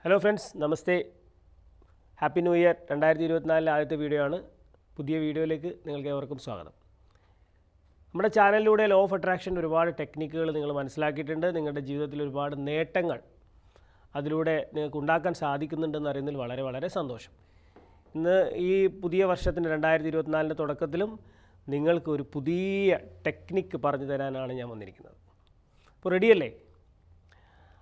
Hello friends, നമസ്തേ. Happy new year. 2024 ആദ്യത്തെ video ആണ്. പുതിയ വീഡിയോയിലേക്ക് നിങ്ങൾക്ക് ഏവർക്കും സ്വാഗതം. നമ്മുടെ ചാനലിലൂടെ ലോ ഓഫ് അട്രാക്ഷൻ ഒരുപാട് ടെക്നിക്കുകൾ നിങ്ങൾ മനസ്സിലാക്കിയിട്ടുണ്ട്. നിങ്ങളുടെ ജീവിതത്തിൽ ഒരുപാട് നേട്ടങ്ങൾ അതിലൂടെ നിങ്ങൾക്ക് ഉണ്ടാക്കാൻ സാധിക്കുന്നുണ്ടെന്ന് അറിയുന്നതിൽ വളരെ വളരെ സന്തോഷം. ഇന്ന് ഈ പുതിയ വർഷത്തിൻ്റെ 2024 തുടക്കത്തിലും നിങ്ങൾക്ക് ഒരു പുതിയ ടെക്നിക്ക് പറഞ്ഞു തരാനാണ് ഞാൻ വന്നിരിക്കുന്നത്. അപ്പോൾ റെഡിയല്ലേ?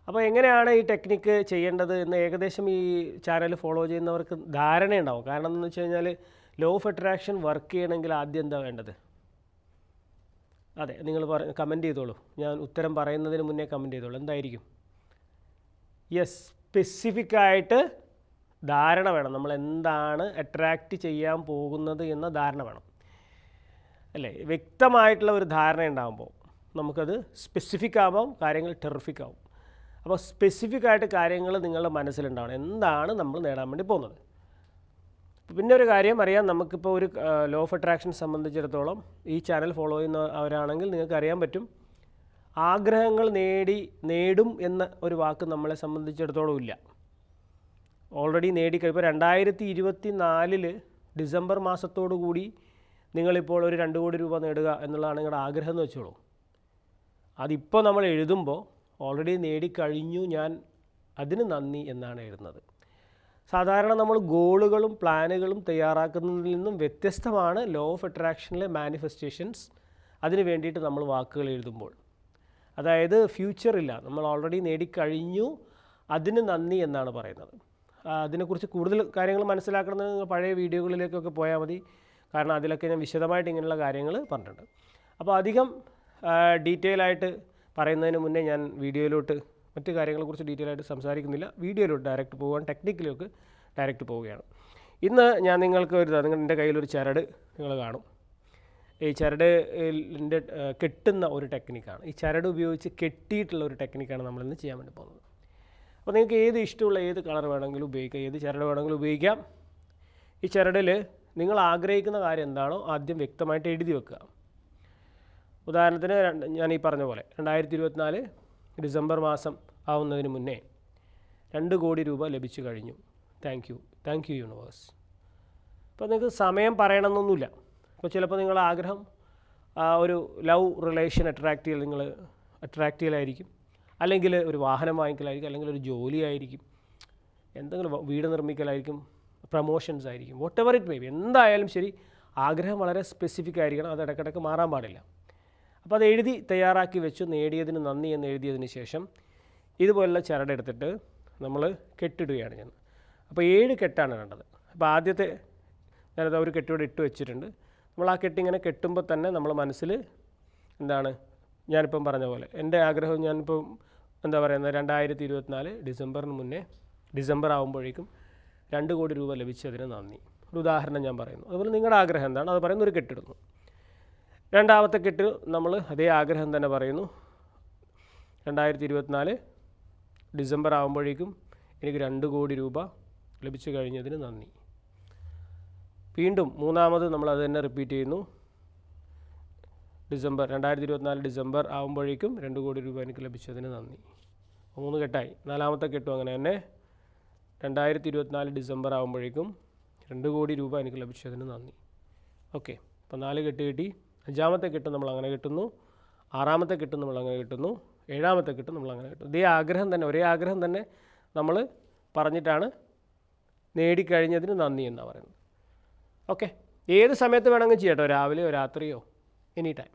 അപ്പോൾ എങ്ങനെയാണ് ഈ ടെക്നിക്ക് ചെയ്യേണ്ടത് എന്ന് ഏകദേശം ഈ ചാനൽ ഫോളോ ചെയ്യുന്നവർക്ക് ധാരണയുണ്ടാവും. കാരണം എന്താണെന്ന് വെച്ച് കഴിഞ്ഞാൽ ലോ ഓഫ് അട്രാക്ഷൻ വർക്ക് ചെയ്യണമെങ്കിൽ ആദ്യം എന്താ വേണ്ടത്? അതെ, നിങ്ങൾ കമൻറ്റ് ചെയ്തോളൂ. ഞാൻ ഉത്തരം പറയുന്നതിന് മുന്നേ കമൻറ്റ് ചെയ്തോളൂ. എന്തായിരിക്കും? യെസ്, സ്പെസിഫിക്കായിട്ട് ധാരണ വേണം. നമ്മൾ എന്താണ് അട്രാക്റ്റ് ചെയ്യാൻ പോകുന്നത് എന്ന ധാരണ വേണം, അല്ലേ? വ്യക്തമായിട്ടുള്ള ഒരു ധാരണ ഉണ്ടാകുമ്പോൾ നമുക്കത് സ്പെസിഫിക് ആകുമ്പോൾ കാര്യങ്ങൾ ടെറിഫിക് ആവും. അപ്പോൾ സ്പെസിഫിക് ആയിട്ട് കാര്യങ്ങൾ നിങ്ങളുടെ മനസ്സിലുണ്ടാവണം. എന്താണ് നമ്മൾ നേടാൻ വേണ്ടി പോകുന്നത്? പിന്നെ ഒരു കാര്യം അറിയാം, നമുക്കിപ്പോൾ ഒരു ലോ ഓഫ് അട്രാക്ഷൻ സംബന്ധിച്ചിടത്തോളം ഈ ചാനൽ ഫോളോ ചെയ്യുന്നവരാണെങ്കിൽ നിങ്ങൾക്ക് അറിയാൻ പറ്റും, ആഗ്രഹങ്ങൾ നേടും എന്ന ഒരു വാക്ക് നമ്മളെ സംബന്ധിച്ചിടത്തോളം ഇല്ല. ഓൾറെഡി നേടിക്കഴിഞ്ഞപ്പോൾ 2024 ഡിസംബർ മാസത്തോടു കൂടി നിങ്ങളിപ്പോൾ ഒരു 2 കോടി രൂപ നേടുക എന്നുള്ളതാണ് നിങ്ങളുടെ ആഗ്രഹം എന്ന് വെച്ചോളൂ. അതിപ്പോൾ നമ്മൾ എഴുതുമ്പോൾ ഓൾറെഡി നേടിക്കഴിഞ്ഞു, ഞാൻ അതിന് നന്ദി എന്നാണ് എഴുതുന്നത്. സാധാരണ നമ്മൾ ഗോളുകളും പ്ലാനുകളും തയ്യാറാക്കുന്നതിൽ നിന്നും വ്യത്യസ്തമാണ് ലോ ഓഫ് അട്രാക്ഷനിലെ മാനിഫെസ്റ്റേഷൻസ്. അതിന് വേണ്ടിയിട്ട് നമ്മൾ വാക്കുകൾ എഴുതുമ്പോൾ, അതായത് ഫ്യൂച്ചറില്ല, നമ്മൾ ഓൾറെഡി നേടിക്കഴിഞ്ഞു, അതിന് നന്ദി എന്നാണ് പറയുന്നത്. അതിനെക്കുറിച്ച് കൂടുതൽ കാര്യങ്ങൾ മനസ്സിലാക്കണമെന്ന് പഴയ വീഡിയോകളിലേക്കൊക്കെ പോയാൽ മതി. കാരണം അതിലൊക്കെ ഞാൻ വിശദമായിട്ട് ഇങ്ങനെയുള്ള കാര്യങ്ങൾ പറഞ്ഞിട്ടുണ്ട്. അപ്പോൾ അധികം ഡീറ്റെയിൽ ആയിട്ട് പറയുന്നതിന് മുന്നേ ഞാൻ വീഡിയോയിലോട്ട് മറ്റു കാര്യങ്ങളെക്കുറിച്ച് ഡീറ്റെയിൽ ആയിട്ട് സംസാരിക്കുന്നില്ല. വീഡിയോയിലോട്ട് ഡയറക്റ്റ് പോവുകയാണ്, ടെക്നിക്കിലേക്ക് ഡയറക്റ്റ് പോവുകയാണ്. ഇന്ന് ഞാൻ നിങ്ങൾക്ക് നിങ്ങളുടെ കയ്യിലൊരു ചരട് നിങ്ങൾ കാണും. ഈ ചരടിൻ്റെ കെട്ടുന്ന ഒരു ടെക്നിക്കാണ്. ഈ ചരട് ഉപയോഗിച്ച് കെട്ടിയിട്ടുള്ള ഒരു ടെക്നിക്കാണ് നമ്മളിന്ന് ചെയ്യാൻ വേണ്ടി പോകുന്നത്. അപ്പോൾ നിങ്ങൾക്ക് ഏത് ഇഷ്ടമുള്ള ഏത് കളർ വേണമെങ്കിലും ഉപയോഗിക്കാം, ഏത് ചരട് വേണമെങ്കിലും ഉപയോഗിക്കാം. ഈ ചരടിൽ നിങ്ങൾ ആഗ്രഹിക്കുന്ന കാര്യം എന്താണോ ആദ്യം വ്യക്തമായിട്ട് എഴുതി വെക്കുക. ഉദാഹരണത്തിന് ഞാൻ ഈ പറഞ്ഞ പോലെ 2024 ഡിസംബർ മാസം ആവുന്നതിന് മുന്നേ 2 കോടി രൂപ ലഭിച്ചു കഴിഞ്ഞു. Thank you universe. അപ്പോൾ നിങ്ങൾക്ക് സമയം പറയണമെന്നൊന്നുമില്ല. അപ്പോൾ ചിലപ്പോൾ നിങ്ങളുടെ ആഗ്രഹം ഒരു ലവ് റിലേഷൻ അട്രാക്റ്റ് ചെയ്യലായിരിക്കും, അല്ലെങ്കിൽ ഒരു വാഹനം വാങ്ങിക്കലായിരിക്കും, അല്ലെങ്കിൽ ഒരു ജോലി ആയിരിക്കും, എന്തെങ്കിലും വീട് നിർമ്മിക്കലായിരിക്കും, പ്രമോഷൻസ് ആയിരിക്കും, vote ever it may be. എന്തായാലും ശരി, ആഗ്രഹം വളരെ സ്പെസിഫിക് ആയിരിക്കണം. അത് ഇടയ്ക്കിടയ്ക്ക് മാറാൻ പാടില്ല. അപ്പോൾ അത് എഴുതി തയ്യാറാക്കി വെച്ചു. നേടിയതിന് നന്ദി എന്ന് എഴുതിയതിന് ശേഷം ഇതുപോലുള്ള ചരടെടുത്തിട്ട് നമ്മൾ കെട്ടിടുകയാണ് ചെയ്യുന്നത്. അപ്പോൾ 7 കെട്ടാണ് വേണ്ടത്. അപ്പോൾ ആദ്യത്തെ ഞാനത് ഒരു കെട്ടിവിടെ ഇട്ട് വെച്ചിട്ടുണ്ട്. നമ്മൾ ആ കെട്ടിങ്ങനെ കെട്ടുമ്പോൾ തന്നെ നമ്മൾ മനസ്സിൽ എന്താണ്, ഞാനിപ്പം പറഞ്ഞ പോലെ എൻ്റെ ആഗ്രഹം, ഞാനിപ്പം എന്താ പറയുന്നത്, 2024 ഡിസംബറിന് മുന്നേ, ഡിസംബർ ആകുമ്പോഴേക്കും 2 കോടി രൂപ ലഭിച്ചതിന് നന്ദി. ഒരു ഉദാഹരണം ഞാൻ പറയുന്നു. അതുപോലെ നിങ്ങളുടെ ആഗ്രഹം എന്താണ് അത് പറയുന്ന ഒരു കെട്ടിടുന്നു. രണ്ടാമത്തെ കെട്ട് നമ്മൾ അതേ ആഗ്രഹം തന്നെ പറയുന്നു. 2024 ഡിസംബർ ആകുമ്പോഴേക്കും എനിക്ക് 2 കോടി രൂപ ലഭിച്ചു കഴിഞ്ഞതിന് നന്ദി. വീണ്ടും മൂന്നാമത് നമ്മൾ അത് തന്നെ റിപ്പീറ്റ് ചെയ്യുന്നു. 2024 ഡിസംബർ ആകുമ്പോഴേക്കും 2 കോടി രൂപ എനിക്ക് ലഭിച്ചതിന് നന്ദി. 3 കെട്ടായി. നാലാമത്തെ കെട്ടും അങ്ങനെ തന്നെ 2024 ഡിസംബർ ആകുമ്പോഴേക്കും 2 കോടി രൂപ എനിക്ക് ലഭിച്ചതിന് നന്ദി. ഓക്കെ, അപ്പോൾ 4 കെട്ട് കിട്ടി. 5-ാമത്തെ കെട്ട് നമ്മൾ അങ്ങനെ കിട്ടുന്നു. 6-ാമത്തെ കെട്ട് നമ്മൾ അങ്ങനെ കിട്ടുന്നു. 7-ാമത്തെ കെട്ട് നമ്മൾ അങ്ങനെ കിട്ടുന്നു. ഇതേ ആഗ്രഹം തന്നെ, ഒരേ ആഗ്രഹം തന്നെ നമ്മൾ പറഞ്ഞിട്ടാണ് നേടിക്കഴിഞ്ഞതിന് നന്ദി എന്നാണ് പറയുന്നത്. ഓക്കെ, ഏത് സമയത്ത് വേണമെങ്കിൽ ചെയ്യട്ടോ, രാവിലെയോ രാത്രിയോ എനി ടൈം.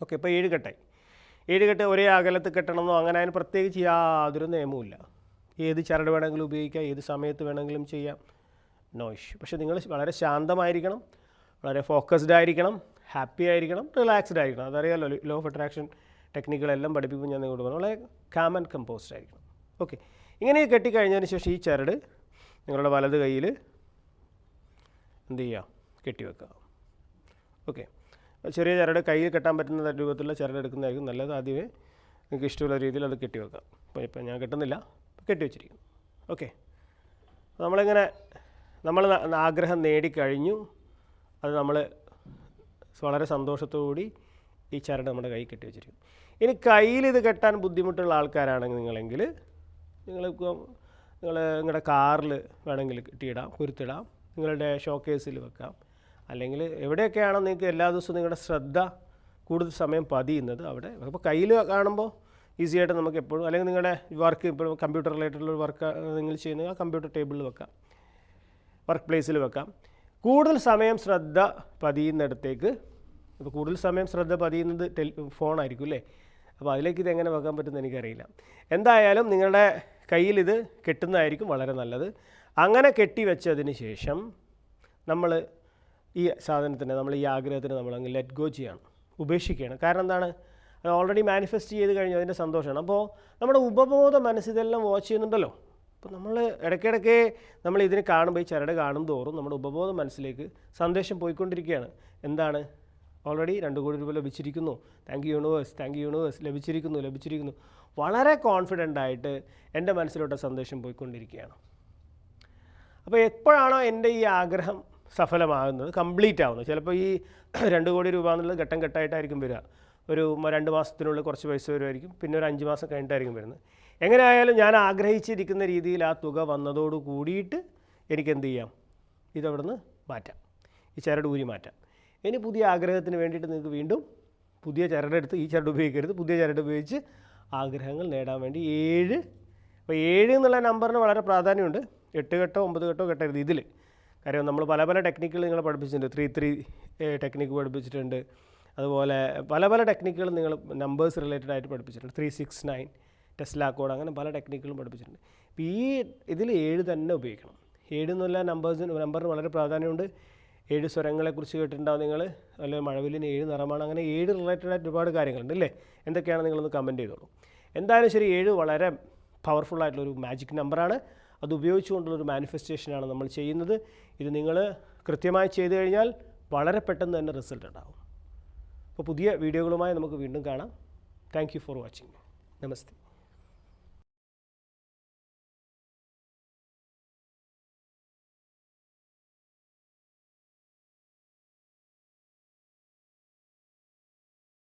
ഓക്കെ, ഇപ്പോൾ 7 കെട്ടായി. 7 കെട്ട് ഒരേ അകലത്ത് കെട്ടണമെന്നോ അങ്ങനെ അതിന് പ്രത്യേകിച്ച് യാതൊരു നിയമവുമില്ല. ഏത് ചരട് വേണമെങ്കിലും ഉപയോഗിക്കാം, ഏത് സമയത്ത് വേണമെങ്കിലും ചെയ്യാം, നോ ഇഷ്യൂ. പക്ഷേ നിങ്ങൾ വളരെ ശാന്തമായിരിക്കണം, വളരെ ഫോക്കസ്ഡ് ആയിരിക്കണം, ഹാപ്പി ആയിരിക്കണം, റിലാക്സ്ഡ് ആയിരിക്കണം. അതറിയാമല്ലോ, ലോ ഓഫ് അട്രാക്ഷൻ ടെക്നിക്കുകളെല്ലാം പഠിപ്പിക്കും ഞാൻ നിങ്ങളോട് പറഞ്ഞു. വളരെ കാം ആൻഡ് കമ്പോസ്ഡ് ആയിരിക്കണം. ഓക്കെ, ഇങ്ങനെ കെട്ടിക്കഴിഞ്ഞതിന് ശേഷം ഈ ചരട് നിങ്ങളുടെ വലത് കയ്യിൽ എന്ത് ചെയ്യുക, കെട്ടിവെക്കുക. ഓക്കെ, ചെറിയ ചരട് കയ്യിൽ കെട്ടാൻ പറ്റുന്ന രൂപത്തിലുള്ള ചരട് എടുക്കുന്നതായിരിക്കും നല്ലത്. ആദ്യമേ നിങ്ങൾക്ക് ഇഷ്ടമുള്ള രീതിയിൽ അത് കെട്ടിവെക്കാം. ഇപ്പം ഞാൻ കെട്ടുന്നില്ല, കെട്ടിവെച്ചിരിക്കുന്നു. ഓക്കെ, നമ്മൾ ആഗ്രഹം നേടിക്കഴിഞ്ഞു. അത് നമ്മൾ വളരെ സന്തോഷത്തോടുകൂടി ഈ ചരട് നമ്മുടെ കൈ കെട്ടി വെച്ചിരിക്കും. ഇനി കയ്യിൽ ഇത് കെട്ടാൻ ബുദ്ധിമുട്ടുള്ള ആൾക്കാരാണെങ്കിൽ നിങ്ങളെങ്കിൽ നിങ്ങൾ നിങ്ങളുടെ കാറിൽ വേണമെങ്കിൽ കെട്ടിയിടാം, കുരുത്തിടാം, നിങ്ങളുടെ ഷോക്കേസിൽ വെക്കാം. അല്ലെങ്കിൽ എവിടെയൊക്കെയാണോ നിങ്ങൾക്ക് എല്ലാ ദിവസവും നിങ്ങളുടെ ശ്രദ്ധ കൂടുതൽ സമയം പതിയുന്നത് അവിടെ. അപ്പോൾ കയ്യിൽ കാണുമ്പോൾ ഈസി ആയിട്ട് നമുക്ക് എപ്പോഴും, അല്ലെങ്കിൽ നിങ്ങളുടെ വർക്ക് ഇപ്പോൾ കമ്പ്യൂട്ടർ റിലേറ്റഡുള്ള വർക്ക് നിങ്ങൾ ചെയ്യുന്ന ആ കമ്പ്യൂട്ടർ ടേബിളിൽ വെക്കാം, വർക്ക് പ്ലേസിൽ വെക്കാം. കൂടുതൽ സമയം ശ്രദ്ധ പതിയുന്നിടത്തേക്ക്, ഇപ്പോൾ കൂടുതൽ സമയം ശ്രദ്ധ പതിയുന്നത് ഫോണായിരിക്കും അല്ലേ. അപ്പോൾ അതിലേക്ക് ഇതെങ്ങനെ വെക്കാൻ പറ്റുമെന്ന് എനിക്കറിയില്ല. എന്തായാലും നിങ്ങളുടെ കയ്യിൽ ഇത് കെട്ടുന്നതായിരിക്കും വളരെ നല്ലത്. അങ്ങനെ കെട്ടി വെച്ചതിന് ശേഷം നമ്മൾ ഈ സാധനത്തിന്, നമ്മൾ ഈ ആഗ്രഹത്തിന് നമ്മളങ്ങ് ലെറ്റ് ഗോ ചെയ്യണം, ഉപേക്ഷിക്കുകയാണ്. കാരണം എന്താണ്, അത് ഓൾറെഡി മാനിഫെസ്റ്റ് ചെയ്ത് കഴിഞ്ഞു, അതിൻ്റെ സന്തോഷമാണ്. അപ്പോൾ നമ്മുടെ ഉപബോധ മനസ്സിതെല്ലാം വാച്ച് ചെയ്യുന്നുണ്ടല്ലോ. അപ്പോൾ നമ്മൾ ഇടയ്ക്കിടയ്ക്ക് നമ്മൾ ഇതിന് കാണുമ്പോൾ, ഈ ചരട് കാണും തോറും നമ്മുടെ ഉപബോധ മനസ്സിലേക്ക് സന്ദേശം പോയിക്കൊണ്ടിരിക്കുകയാണ്. എന്താണ്, ഓൾറെഡി 2 കോടി രൂപ ലഭിച്ചിരിക്കുന്നു, താങ്ക് യു യൂണിവേഴ്സ്, ലഭിച്ചിരിക്കുന്നു. വളരെ കോൺഫിഡൻ്റ് ആയിട്ട് എൻ്റെ മനസ്സിലോട്ട് സന്ദേശം പോയിക്കൊണ്ടിരിക്കുകയാണ്. അപ്പോൾ എപ്പോഴാണോ എൻ്റെ ഈ ആഗ്രഹം സഫലമാകുന്നത്, കംപ്ലീറ്റ് ആവുന്നത്, ചിലപ്പോൾ ഈ 2 കോടി രൂപ എന്നുള്ളത് ഘട്ടം ഘട്ടമായിട്ടായിരിക്കും വരിക. ഒരു 2 മാസത്തിനുള്ളിൽ കുറച്ച് പൈസ വരുമായിരിക്കും, പിന്നെ ഒരു 5 മാസം കഴിഞ്ഞിട്ടായിരിക്കും വരുന്നത്. എങ്ങനെയായാലും ഞാൻ ആഗ്രഹിച്ചിരിക്കുന്ന രീതിയിൽ ആ തുക വന്നതോട് കൂടിയിട്ട് എനിക്ക് എന്ത് ചെയ്യാം, ഇതവിടുന്ന് മാറ്റാം, ഈ ചരട് ഊരി മാറ്റാം. ഇനി പുതിയ ആഗ്രഹത്തിന് വേണ്ടിയിട്ട് നിങ്ങൾക്ക് വീണ്ടും പുതിയ ചരടെടുത്ത്, ഈ ചരട് ഉപയോഗിക്കരുത്, പുതിയ ചരട് ഉപയോഗിച്ച് ആഗ്രഹങ്ങൾ നേടാൻ വേണ്ടി 7, അപ്പോൾ 7 എന്നുള്ള നമ്പറിന് വളരെ പ്രാധാന്യമുണ്ട്. 8 ഘട്ടോ 9 ഘട്ടോ കെട്ടരുത് ഇതിൽ. കാര്യം നമ്മൾ പല ടെക്നിക്കുകൾ നിങ്ങളെ പഠിപ്പിച്ചിട്ടുണ്ട്. 3-3 ടെക്നിക്ക് പഠിപ്പിച്ചിട്ടുണ്ട്. അതുപോലെ പല ടെക്നിക്കുകൾ നിങ്ങൾ നമ്പേഴ്സ് റിലേറ്റഡ് ആയിട്ട് പഠിപ്പിച്ചിട്ടുണ്ട്. 3-6-9 ടെസ്ല കോഡ്, അങ്ങനെ പല ടെക്നിക്കുകളും പഠിപ്പിച്ചിട്ടുണ്ട്. അപ്പോൾ ഈ ഇതിൽ 7 തന്നെ ഉപയോഗിക്കണം. 7 എന്നുള്ള നമ്പറിന് വളരെ പ്രാധാന്യമുണ്ട്. 7 സ്വരങ്ങളെക്കുറിച്ച് കേട്ടിട്ടുണ്ടാവും നിങ്ങൾ, അല്ലെങ്കിൽ മഴവില്ലിന് 7 നിറമാണ്, അങ്ങനെ 7 റിലേറ്റഡ് ആയിട്ട് ഒരുപാട് കാര്യങ്ങളുണ്ട് അല്ലേ. എന്തൊക്കെയാണ് നിങ്ങളൊന്ന് കമൻറ്റ് ചെയ്തോളൂ. എന്തായാലും ശരി, 7 വളരെ പവർഫുള്ളായിട്ടുള്ളൊരു മാജിക് നമ്പറാണ്. അത് ഉപയോഗിച്ചുകൊണ്ടുള്ളൊരു മാനിഫെസ്റ്റേഷനാണ് നമ്മൾ ചെയ്യുന്നത്. ഇത് നിങ്ങൾ കൃത്യമായി ചെയ്തു കഴിഞ്ഞാൽ വളരെ പെട്ടെന്ന് തന്നെ റിസൾട്ട് ഉണ്ടാകും. അപ്പോൾ പുതിയ വീഡിയോകളുമായി നമുക്ക് വീണ്ടും കാണാം. Thank you for watching. Namaste.